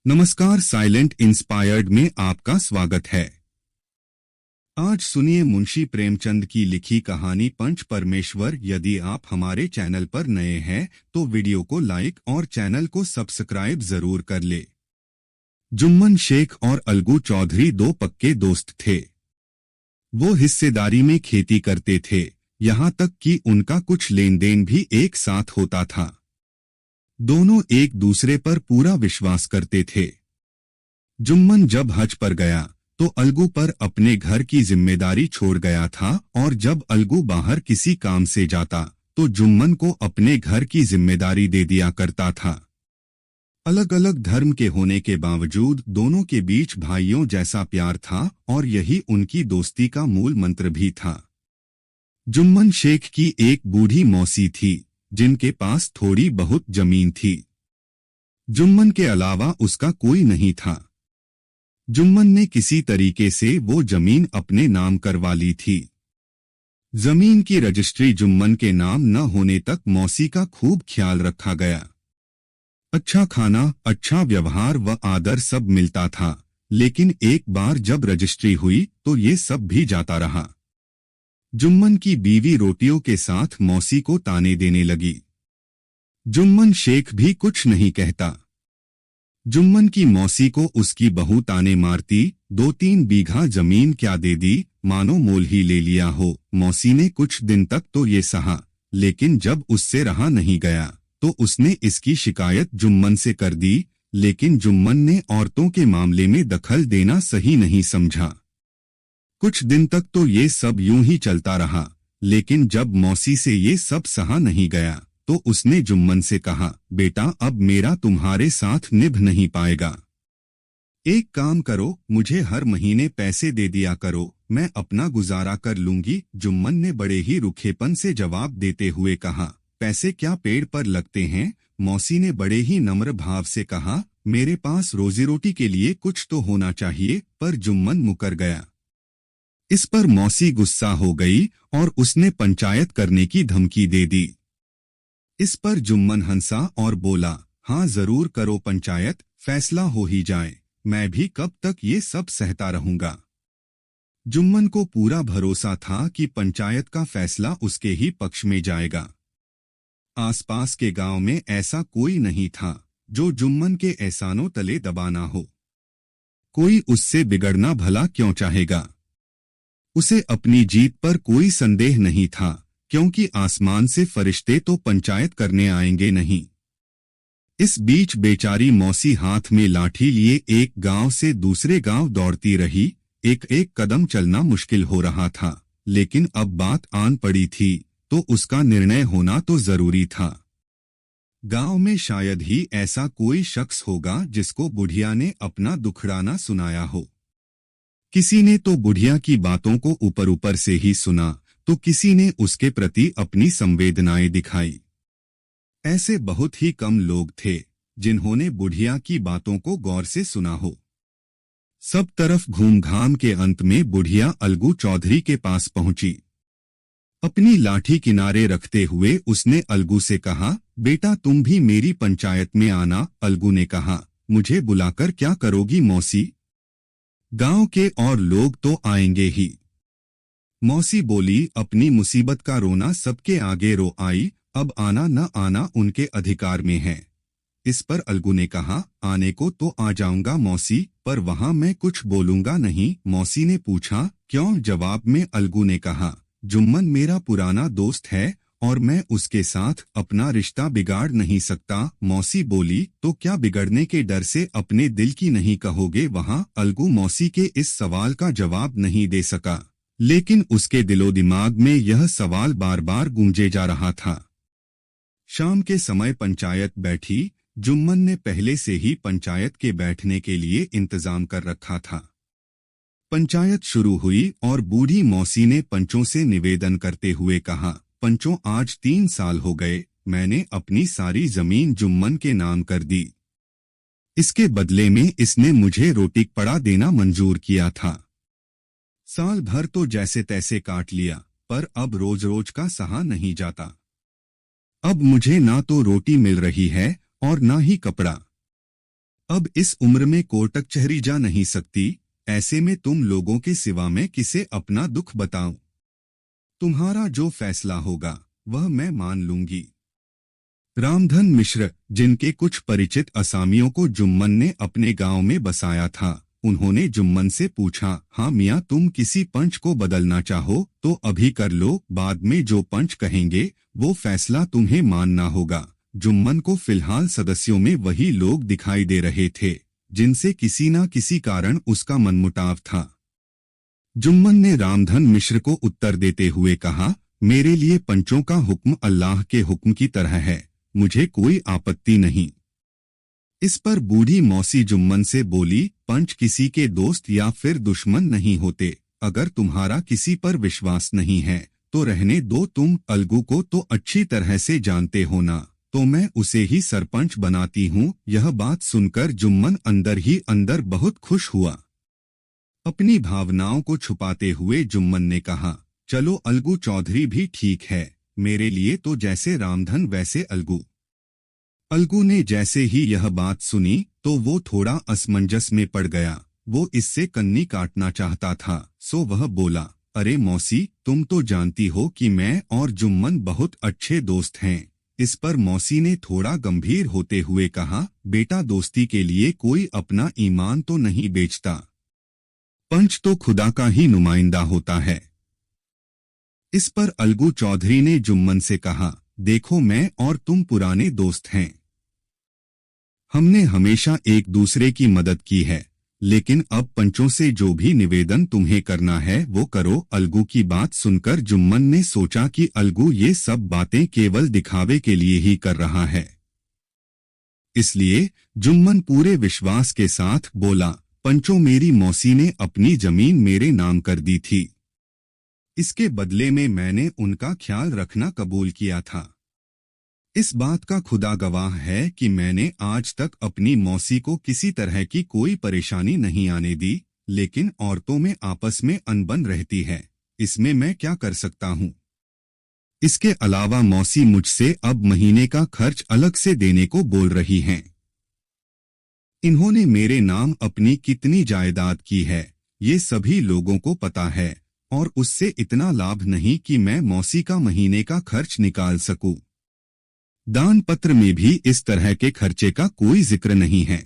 नमस्कार, silent inspired में आपका स्वागत है। आज सुनिए मुंशी प्रेमचंद की लिखी कहानी पंच परमेश्वर। यदि आप हमारे चैनल पर नए हैं तो वीडियो को लाइक और चैनल को सब्सक्राइब जरूर कर ले। जुम्मन शेख और अलगू चौधरी दो पक्के दोस्त थे। वो हिस्सेदारी में खेती करते थे, यहाँ तक कि उनका कुछ लेन देन भी एक साथ होता था। दोनों एक दूसरे पर पूरा विश्वास करते थे। जुम्मन जब हज पर गया तो अलगू पर अपने घर की जिम्मेदारी छोड़ गया था, और जब अलगू बाहर किसी काम से जाता तो जुम्मन को अपने घर की जिम्मेदारी दे दिया करता था। अलग अलग धर्म के होने के बावजूद दोनों के बीच भाइयों जैसा प्यार था, और यही उनकी दोस्ती का मूल मंत्र भी था। जुम्मन शेख की एक बूढ़ी मौसी थी जिनके पास थोड़ी बहुत जमीन थी। जुम्मन के अलावा उसका कोई नहीं था। जुम्मन ने किसी तरीके से वो जमीन अपने नाम करवा ली थी। जमीन की रजिस्ट्री जुम्मन के नाम न होने तक मौसी का खूब ख्याल रखा गया। अच्छा खाना, अच्छा व्यवहार व आदर सब मिलता था, लेकिन एक बार जब रजिस्ट्री हुई तो ये सब भी जाता रहा। जुम्मन की बीवी रोटियों के साथ मौसी को ताने देने लगी। जुम्मन शेख भी कुछ नहीं कहता। जुम्मन की मौसी को उसकी बहू ताने मारती, 2-3 बीघा जमीन क्या दे दी, मानो मोल ही ले लिया हो। मौसी ने कुछ दिन तक तो ये सहा, लेकिन जब उससे रहा नहीं गया तो उसने इसकी शिकायत जुम्मन से कर दी। लेकिन जुम्मन ने औरतों के मामले में दखल देना सही नहीं समझा। कुछ दिन तक तो ये सब यूं ही चलता रहा, लेकिन जब मौसी से ये सब सहा नहीं गया तो उसने जुम्मन से कहा, बेटा अब मेरा तुम्हारे साथ निभ नहीं पाएगा। एक काम करो, मुझे हर महीने पैसे दे दिया करो, मैं अपना गुजारा कर लूंगी। जुम्मन ने बड़े ही रुखेपन से जवाब देते हुए कहा, पैसे क्या पेड़ पर लगते हैं। मौसी ने बड़े ही नम्र भाव से कहा, मेरे पास रोजी रोटी के लिए कुछ तो होना चाहिए। पर जुम्मन मुकर गया। इस पर मौसी गुस्सा हो गई और उसने पंचायत करने की धमकी दे दी। इस पर जुम्मन हंसा और बोला, हाँ जरूर करो पंचायत, फैसला हो ही जाए, मैं भी कब तक ये सब सहता रहूंगा। जुम्मन को पूरा भरोसा था कि पंचायत का फैसला उसके ही पक्ष में जाएगा। आसपास के गांव में ऐसा कोई नहीं था जो जुम्मन के एहसानों तले दबाना हो। कोई उससे बिगड़ना भला क्यों चाहेगा। उसे अपनी जीत पर कोई संदेह नहीं था, क्योंकि आसमान से फरिश्ते तो पंचायत करने आएंगे नहीं। इस बीच बेचारी मौसी हाथ में लाठी लिए एक गांव से दूसरे गांव दौड़ती रही। एक एक कदम चलना मुश्किल हो रहा था, लेकिन अब बात आन पड़ी थी तो उसका निर्णय होना तो जरूरी था। गांव में शायद ही ऐसा कोई शख्स होगा जिसको बुढ़िया ने अपना दुखड़ाना सुनाया हो। किसी ने तो बुढ़िया की बातों को ऊपर ऊपर से ही सुना, तो किसी ने उसके प्रति अपनी संवेदनाएं दिखाई। ऐसे बहुत ही कम लोग थे जिन्होंने बुढ़िया की बातों को गौर से सुना हो। सब तरफ घूम-घाम के अंत में बुढ़िया अलगू चौधरी के पास पहुंची। अपनी लाठी किनारे रखते हुए उसने अलगू से कहा, बेटा तुम भी मेरी पंचायत में आना। अलगू ने कहा, मुझे बुलाकर क्या करोगी मौसी, गांव के और लोग तो आएंगे ही। मौसी बोली, अपनी मुसीबत का रोना सबके आगे रो आई, अब आना न आना उनके अधिकार में है। इस पर अलगू ने कहा, आने को तो आ जाऊंगा मौसी, पर वहां मैं कुछ बोलूंगा नहीं। मौसी ने पूछा, क्यों। जवाब में अलगू ने कहा, जुम्मन मेरा पुराना दोस्त है और मैं उसके साथ अपना रिश्ता बिगाड़ नहीं सकता। मौसी बोली, तो क्या बिगड़ने के डर से अपने दिल की नहीं कहोगे। वहां अलगू मौसी के इस सवाल का जवाब नहीं दे सका, लेकिन उसके दिलो दिमाग में यह सवाल बार बार गूंजे जा रहा था। शाम के समय पंचायत बैठी। जुम्मन ने पहले से ही पंचायत के बैठने के लिए इंतजाम कर रखा था। पंचायत शुरू हुई और बूढ़ी मौसी ने पंचों से निवेदन करते हुए कहा, पंचों आज 3 साल हो गए, मैंने अपनी सारी जमीन जुम्मन के नाम कर दी। इसके बदले में इसने मुझे रोटी पड़ा देना मंजूर किया था। साल भर तो जैसे तैसे काट लिया, पर अब रोज रोज का सहा नहीं जाता। अब मुझे ना तो रोटी मिल रही है और ना ही कपड़ा। अब इस उम्र में कोर्ट कचहरी जा नहीं सकती, ऐसे में तुम लोगों के सिवा मैं किसे अपना दुख बताऊं? तुम्हारा जो फैसला होगा वह मैं मान लूंगी। रामधन मिश्र, जिनके कुछ परिचित असामियों को जुम्मन ने अपने गांव में बसाया था, उन्होंने जुम्मन से पूछा, हाँ मियाँ, तुम किसी पंच को बदलना चाहो तो अभी कर लो, बाद में जो पंच कहेंगे वो फैसला तुम्हें मानना होगा। जुम्मन को फिलहाल सदस्यों में वही लोग दिखाई दे रहे थे जिनसे किसी न किसी कारण उसका मनमुटाव था। जुम्मन ने रामधन मिश्र को उत्तर देते हुए कहा, मेरे लिए पंचों का हुक्म अल्लाह के हुक्म की तरह है, मुझे कोई आपत्ति नहीं। इस पर बूढ़ी मौसी जुम्मन से बोली, पंच किसी के दोस्त या फिर दुश्मन नहीं होते, अगर तुम्हारा किसी पर विश्वास नहीं है तो रहने दो, तुम अलगू को तो अच्छी तरह से जानते हो ना, तो मैं उसे ही सरपंच बनाती हूँ। यह बात सुनकर जुम्मन अंदर ही अंदर बहुत खुश हुआ। अपनी भावनाओं को छुपाते हुए जुम्मन ने कहा, चलो अलगू चौधरी भी ठीक है, मेरे लिए तो जैसे रामधन वैसे अलगू। अलगू ने जैसे ही यह बात सुनी तो वो थोड़ा असमंजस में पड़ गया। वो इससे कन्नी काटना चाहता था, सो वह बोला, अरे मौसी, तुम तो जानती हो कि मैं और जुम्मन बहुत अच्छे दोस्त हैं। इस पर मौसी ने थोड़ा गंभीर होते हुए कहा, बेटा, दोस्ती के लिए कोई अपना ईमान तो नहीं बेचता, पंच तो खुदा का ही नुमाइंदा होता है। इस पर अलगू चौधरी ने जुम्मन से कहा, देखो, मैं और तुम पुराने दोस्त हैं, हमने हमेशा एक दूसरे की मदद की है, लेकिन अब पंचों से जो भी निवेदन तुम्हें करना है वो करो। अलगू की बात सुनकर जुम्मन ने सोचा कि अलगू ये सब बातें केवल दिखावे के लिए ही कर रहा है, इसलिए जुम्मन पूरे विश्वास के साथ बोला, पंचों, मेरी मौसी ने अपनी जमीन मेरे नाम कर दी थी, इसके बदले में मैंने उनका ख्याल रखना कबूल किया था। इस बात का खुदा गवाह है कि मैंने आज तक अपनी मौसी को किसी तरह की कोई परेशानी नहीं आने दी, लेकिन औरतों में आपस में अनबन रहती है, इसमें मैं क्या कर सकता हूँ। इसके अलावा मौसी मुझसे अब महीने का खर्च अलग से देने को बोल रही हैं। इन्होंने मेरे नाम अपनी कितनी जायदाद की है ये सभी लोगों को पता है, और उससे इतना लाभ नहीं कि मैं मौसी का महीने का खर्च निकाल सकूं। दान पत्र में भी इस तरह के खर्चे का कोई जिक्र नहीं है।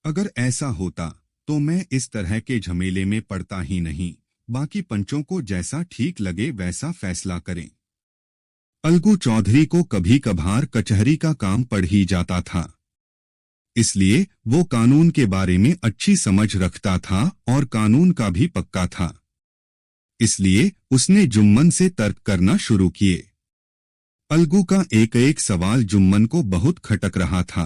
अगर ऐसा होता तो मैं इस तरह के झमेले में पड़ता ही नहीं, बाकी पंचों को जैसा ठीक लगे वैसा फैसला करें। अलगू चौधरी को कभी कभार कचहरी का काम पड़ ही जाता था, इसलिए वो कानून के बारे में अच्छी समझ रखता था और कानून का भी पक्का था। इसलिए उसने जुम्मन से तर्क करना शुरू किए। अलगू का एक एक सवाल जुम्मन को बहुत खटक रहा था।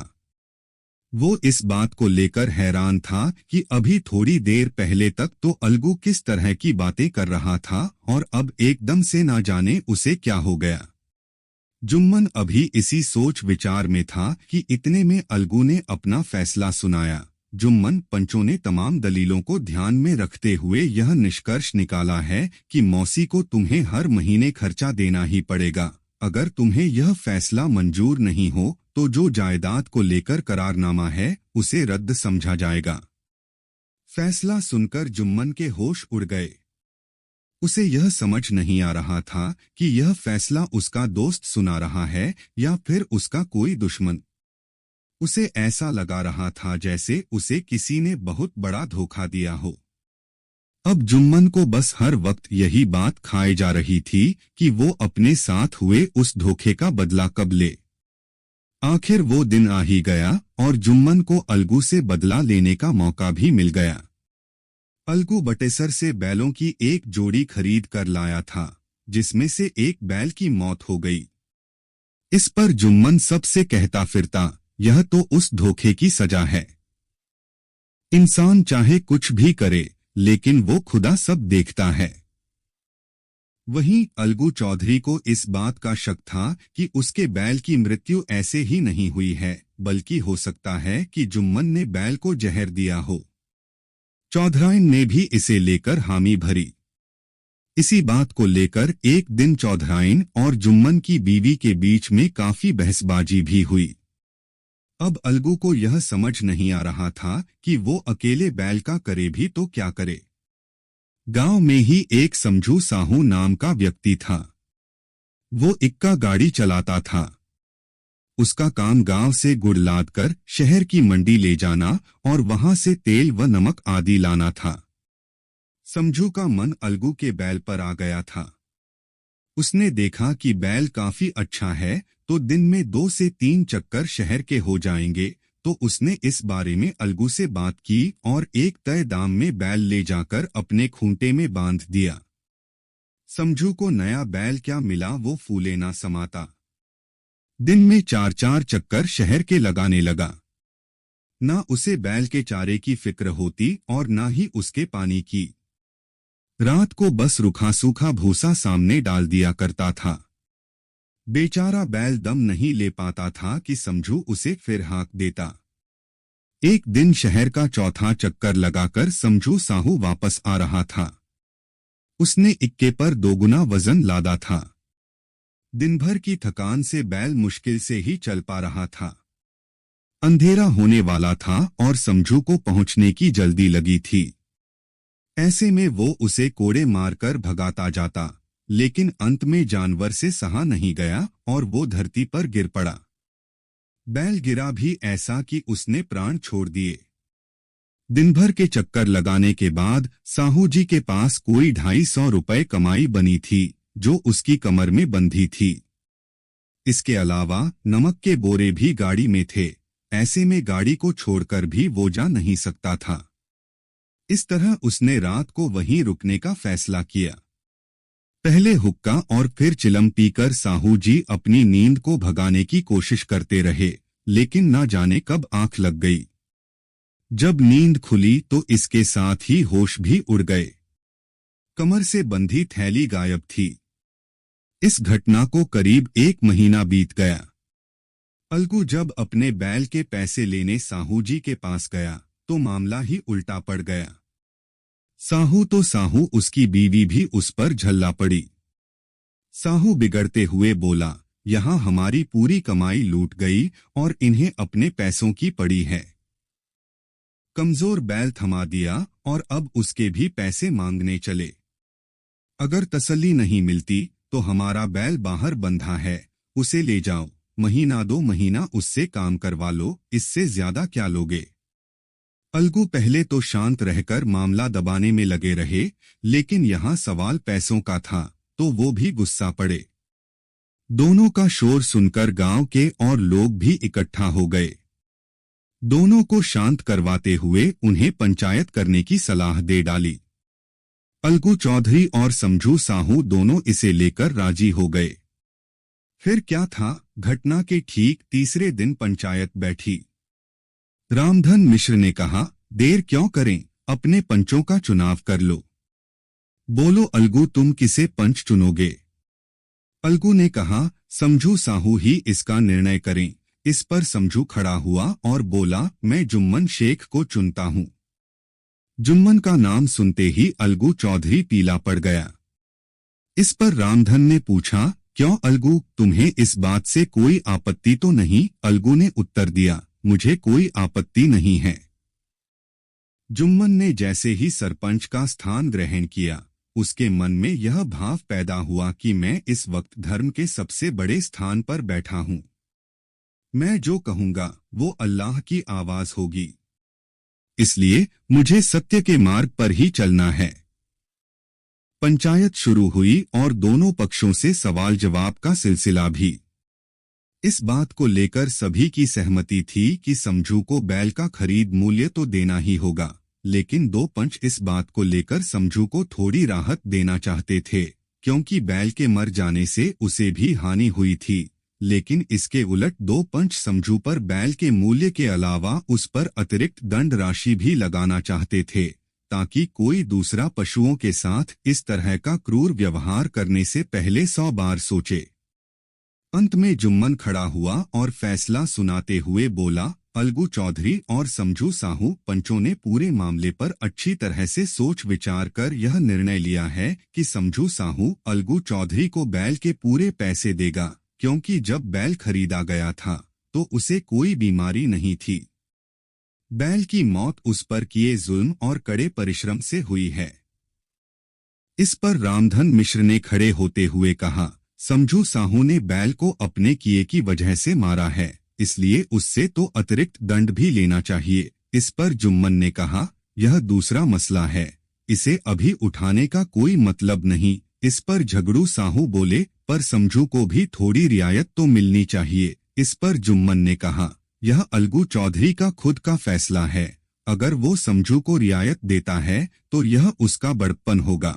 वो इस बात को लेकर हैरान था कि अभी थोड़ी देर पहले तक तो अलगू किस तरह की बातें कर रहा था और अब एकदम से ना जाने उसे क्या हो गया। जुम्मन अभी इसी सोच विचार में था कि इतने में अलगू ने अपना फैसला सुनाया। जुम्मन, पंचों ने तमाम दलीलों को ध्यान में रखते हुए यह निष्कर्ष निकाला है कि मौसी को तुम्हें हर महीने खर्चा देना ही पड़ेगा। अगर तुम्हें यह फैसला मंजूर नहीं हो तो जो जायदाद को लेकर करारनामा है उसे रद्द समझा जाएगा। फैसला सुनकर जुम्मन के होश उड़ गए। उसे यह समझ नहीं आ रहा था कि यह फैसला उसका दोस्त सुना रहा है या फिर उसका कोई दुश्मन। उसे ऐसा लगा रहा था जैसे उसे किसी ने बहुत बड़ा धोखा दिया हो। अब जुम्मन को बस हर वक्त यही बात खाए जा रही थी कि वो अपने साथ हुए उस धोखे का बदला कब ले। आखिर वो दिन आ ही गया और जुम्मन को अलगू से बदला लेने का मौका भी मिल गया। अलगू बटेसर से बैलों की एक जोड़ी खरीद कर लाया था, जिसमें से एक बैल की मौत हो गई। इस पर जुम्मन सबसे कहता फिरता, यह तो उस धोखे की सजा है। इंसान चाहे कुछ भी करे लेकिन वो खुदा सब देखता है। वहीं अलगू चौधरी को इस बात का शक था कि उसके बैल की मृत्यु ऐसे ही नहीं हुई है, बल्कि हो सकता है कि जुम्मन ने बैल को जहर दिया हो। चौधराइन ने भी इसे लेकर हामी भरी। इसी बात को लेकर एक दिन चौधराइन और जुम्मन की बीवी के बीच में काफी बहसबाजी भी हुई। अब अलगू को यह समझ नहीं आ रहा था कि वो अकेले बैल का करे भी तो क्या करे। गांव में ही एक समझू साहू नाम का व्यक्ति था। वो इक्का गाड़ी चलाता था। उसका काम गांव से गुड़ लाद कर शहर की मंडी ले जाना और वहां से तेल व नमक आदि लाना था। समझू का मन अलगू के बैल पर आ गया था। उसने देखा कि बैल काफी अच्छा है तो दिन में 2 से 3 चक्कर शहर के हो जाएंगे, तो उसने इस बारे में अलगू से बात की और एक तय दाम में बैल ले जाकर अपने खूंटे में बांध दिया। समझू को नया बैल क्या मिला वो फूले ना समाता। दिन में 4-4 चक्कर शहर के लगाने लगा। ना उसे बैल के चारे की फिक्र होती और ना ही उसके पानी की। रात को बस रूखा सूखा भूसा सामने डाल दिया करता था। बेचारा बैल दम नहीं ले पाता था कि समझू उसे फिर हाँक देता। एक दिन शहर का चौथा चक्कर लगाकर समझू साहू वापस आ रहा था। उसने इक्के पर 2 गुना वजन लादा था। दिन भर की थकान से बैल मुश्किल से ही चल पा रहा था। अंधेरा होने वाला था और समझू को पहुंचने की जल्दी लगी थी। ऐसे में वो उसे कोड़े मारकर भगाता जाता, लेकिन अंत में जानवर से सहा नहीं गया और वो धरती पर गिर पड़ा। बैल गिरा भी ऐसा कि उसने प्राण छोड़ दिए। दिन भर के चक्कर लगाने के बाद साहू जी के पास कोई 250 रुपए कमाई बनी थी, जो उसकी कमर में बंधी थी। इसके अलावा नमक के बोरे भी गाड़ी में थे। ऐसे में गाड़ी को छोड़कर भी वो जा नहीं सकता था। इस तरह उसने रात को वहीं रुकने का फैसला किया। पहले हुक्का और फिर चिलम पीकर साहू जी अपनी नींद को भगाने की कोशिश करते रहे, लेकिन ना जाने कब आंख लग गई। जब नींद खुली तो इसके साथ ही होश भी उड़ गए। कमर से बंधी थैली गायब थी। इस घटना को करीब 1 महीना बीत गया। अलगू जब अपने बैल के पैसे लेने साहू जी के पास गया तो मामला ही उल्टा पड़ गया। साहू तो साहू, उसकी बीवी भी उस पर झल्ला पड़ी। साहू बिगड़ते हुए बोला, यहाँ हमारी पूरी कमाई लूट गई और इन्हें अपने पैसों की पड़ी है। कमजोर बैल थमा दिया और अब उसके भी पैसे मांगने चले। अगर तसल्ली नहीं मिलती तो हमारा बैल बाहर बंधा है, उसे ले जाओ, महीना 2 महीना उससे काम करवा लो, इससे ज्यादा क्या लोगे। अलगू पहले तो शांत रहकर मामला दबाने में लगे रहे, लेकिन यहाँ सवाल पैसों का था तो वो भी गुस्सा पड़े। दोनों का शोर सुनकर गांव के और लोग भी इकट्ठा हो गए। दोनों को शांत करवाते हुए उन्हें पंचायत करने की सलाह दे डाली। अलगू चौधरी और समझू साहू दोनों इसे लेकर राजी हो गए। फिर क्या था, घटना के ठीक तीसरे दिन पंचायत बैठी। रामधन मिश्र ने कहा, देर क्यों करें, अपने पंचों का चुनाव कर लो। बोलो अलगू, तुम किसे पंच चुनोगे। अलगू ने कहा, समझू साहू ही इसका निर्णय करें। इस पर समझू खड़ा हुआ और बोला, मैं जुम्मन शेख को चुनता हूं। जुम्मन का नाम सुनते ही अलगू चौधरी पीला पड़ गया। इस पर रामधन ने पूछा, क्यों अलगू, तुम्हें इस बात से कोई आपत्ति तो नहीं। अलगू ने उत्तर दिया, मुझे कोई आपत्ति नहीं है। जुम्मन ने जैसे ही सरपंच का स्थान ग्रहण किया, उसके मन में यह भाव पैदा हुआ कि मैं इस वक्त धर्म के सबसे बड़े स्थान पर बैठा हूं। मैं जो कहूंगा वो अल्लाह की आवाज होगी, इसलिए मुझे सत्य के मार्ग पर ही चलना है। पंचायत शुरू हुई और दोनों पक्षों से सवाल जवाब का सिलसिला भी। इस बात को लेकर सभी की सहमति थी कि समझू को बैल का खरीद मूल्य तो देना ही होगा, लेकिन 2 पंच इस बात को लेकर समझू को थोड़ी राहत देना चाहते थे, क्योंकि बैल के मर जाने से उसे भी हानि हुई थी। लेकिन इसके उलट 2 पंच समझू पर बैल के मूल्य के अलावा उस पर अतिरिक्त दंड राशि भी लगाना चाहते थे, ताकि कोई दूसरा पशुओं के साथ इस तरह का क्रूर व्यवहार करने से पहले 100 बार सोचे। अंत में जुम्मन खड़ा हुआ और फैसला सुनाते हुए बोला, अलगू चौधरी और समझू साहू पंचों ने पूरे मामले पर अच्छी तरह से सोच विचार कर यह निर्णय लिया है कि समझू साहू अलगू चौधरी को बैल के पूरे पैसे देगा, क्योंकि जब बैल खरीदा गया था तो उसे कोई बीमारी नहीं थी। बैल की मौत उस पर किए जुल्म और कड़े परिश्रम से हुई है। इस पर रामधन मिश्र ने खड़े होते हुए कहा, समझू साहू ने बैल को अपने किए की वजह से मारा है, इसलिए उससे तो अतिरिक्त दंड भी लेना चाहिए। इस पर जुम्मन ने कहा, यह दूसरा मसला है, इसे अभी उठाने का कोई मतलब नहीं। इस पर झगड़ू साहू बोले, पर समझू को भी थोड़ी रियायत तो मिलनी चाहिए। इस पर जुम्मन ने कहा, यह अलगू चौधरी का खुद का फैसला है, अगर वो समझू को रियायत देता है तो यह उसका बड़प्पन होगा।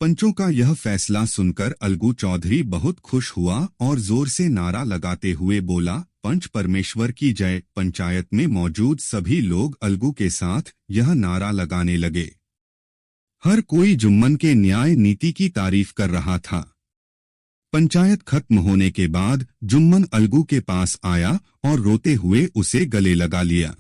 पंचों का यह फैसला सुनकर अलगू चौधरी बहुत खुश हुआ और जोर से नारा लगाते हुए बोला, पंच परमेश्वर की जय। पंचायत में मौजूद सभी लोग अलगू के साथ यह नारा लगाने लगे। हर कोई जुम्मन के न्याय नीति की तारीफ कर रहा था। पंचायत खत्म होने के बाद जुम्मन अलगू के पास आया और रोते हुए उसे गले लगा लिया।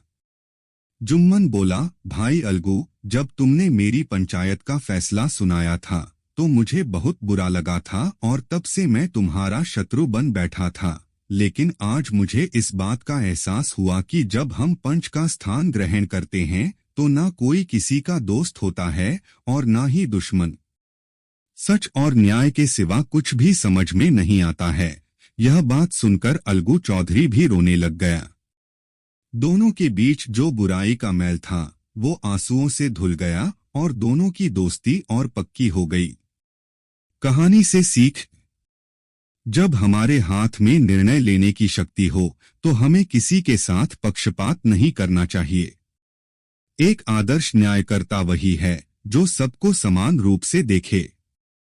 जुम्मन बोला, भाई अलगू, जब तुमने मेरी पंचायत का फैसला सुनाया था तो मुझे बहुत बुरा लगा था और तब से मैं तुम्हारा शत्रु बन बैठा था, लेकिन आज मुझे इस बात का एहसास हुआ कि जब हम पंच का स्थान ग्रहण करते हैं तो ना कोई किसी का दोस्त होता है और ना ही दुश्मन। सच और न्याय के सिवा कुछ भी समझ में नहीं आता है। यह बात सुनकर अलगू चौधरी भी रोने लग गया। दोनों के बीच जो बुराई का मैल था वो आंसुओं से धुल गया और दोनों की दोस्ती और पक्की हो गई। कहानी से सीख, जब हमारे हाथ में निर्णय लेने की शक्ति हो तो हमें किसी के साथ पक्षपात नहीं करना चाहिए। एक आदर्श न्यायकर्ता वही है जो सबको समान रूप से देखे।